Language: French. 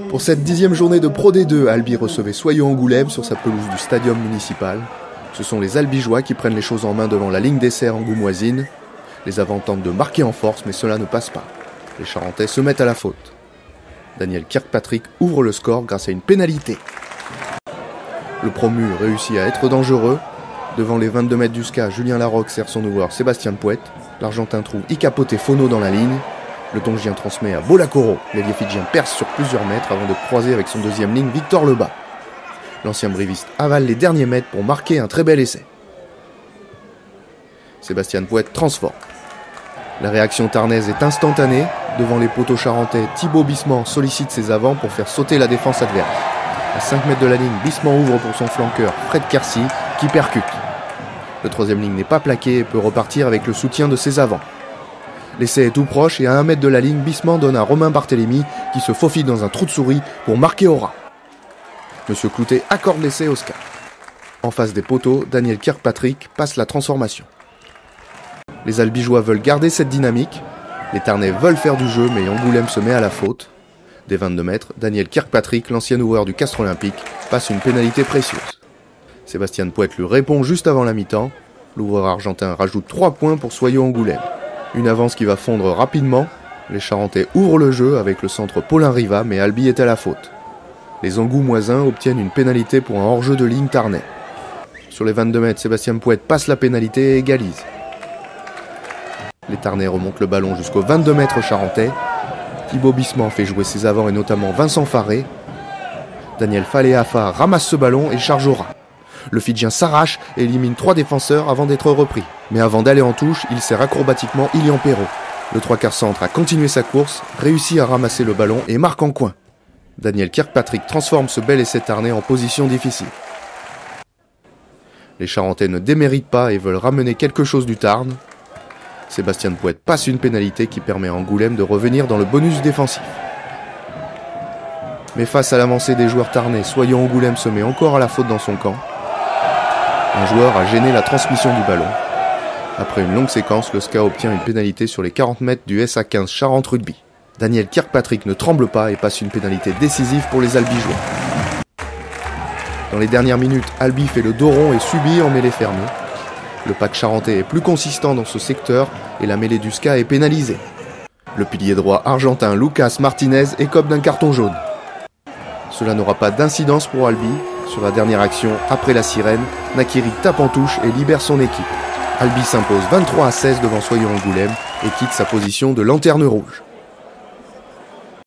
Pour cette 10e journée de Pro D2, Albi recevait Soyaux-Angoulême sur sa pelouse du stadium municipal. Ce sont les Albigeois qui prennent les choses en main devant la ligne d'essai angoumoisine. Les avants tentent de marquer en force, mais cela ne passe pas. Les Charentais se mettent à la faute. Daniel Kirkpatrick ouvre le score grâce à une pénalité. Le promu réussit à être dangereux. Devant les 22 mètres du SCA, Julien Larocque sert son ouvreur Sébastien Pouet. L'Argentin trouve Icapote Fono dans la ligne. Le Tongien transmet à Bolacoro. L'ailier fidjien perce sur plusieurs mètres avant de croiser avec son deuxième ligne Victor Lebas. L'ancien briviste avale les derniers mètres pour marquer un très bel essai. Sébastien Pouet transforme. La réaction tarnaise est instantanée. Devant les poteaux charentais, Thibaut Bissement sollicite ses avants pour faire sauter la défense adverse. À 5 mètres de la ligne, Bissement ouvre pour son flanqueur Fred Kersi qui percute. Le troisième ligne n'est pas plaqué et peut repartir avec le soutien de ses avants. L'essai est tout proche et à 1 mètre de la ligne, Bissement donne à Romain Barthélémy qui se faufile dans un trou de souris pour marquer au ras. Monsieur Cloutet accorde l'essai au SCA. En face des poteaux, Daniel Kirkpatrick passe la transformation. Les Albigeois veulent garder cette dynamique. Les Tarnais veulent faire du jeu, mais Angoulême se met à la faute. Des 22 mètres, Daniel Kirkpatrick, l'ancien ouvreur du Castres Olympique, passe une pénalité précieuse. Sébastien Pouet lui répond juste avant la mi-temps. L'ouvreur argentin rajoute 3 points pour Soyaux-Angoulême. Une avance qui va fondre rapidement. Les Charentais ouvrent le jeu avec le centre Paulin Riva, mais Albi est à la faute. Les Angoumoisins obtiennent une pénalité pour un hors-jeu de ligne tarnais. Sur les 22 mètres, Sébastien Pouet passe la pénalité et égalise. Les Tarnais remontent le ballon jusqu'aux 22 mètres charentais. Thibaut Bissement fait jouer ses avants et notamment Vincent Faré. Daniel Faléafa ramasse ce ballon et charge au ras. Le Fidjien s'arrache et élimine 3 défenseurs avant d'être repris. Mais avant d'aller en touche, il sert acrobatiquement Ilian Perrault. Le 3/4 centre a continué sa course, réussit à ramasser le ballon et marque en coin. Daniel Kirkpatrick transforme ce bel essai tarnais en position difficile. Les Charentais ne déméritent pas et veulent ramener quelque chose du Tarn. Sébastien Pouet passe une pénalité qui permet à Angoulême de revenir dans le bonus défensif. Mais face à l'avancée des joueurs tarnais, Soyaux-Angoulême se met encore à la faute dans son camp. Un joueur a gêné la transmission du ballon. Après une longue séquence, le SCA obtient une pénalité sur les 40 mètres du SA15 Charente Rugby. Daniel Kirkpatrick ne tremble pas et passe une pénalité décisive pour les Albigeois. Dans les dernières minutes, Albi fait le dos rond et subit en mêlée fermée. Le pack charentais est plus consistant dans ce secteur et la mêlée du SCA est pénalisée. Le pilier droit argentin Lucas Martinez écope d'un carton jaune. Cela n'aura pas d'incidence pour Albi. Sur la dernière action, après la sirène, Nakiri tape en touche et libère son équipe. Albi s'impose 23-16 devant Soyaux-Angoulême et quitte sa position de lanterne rouge.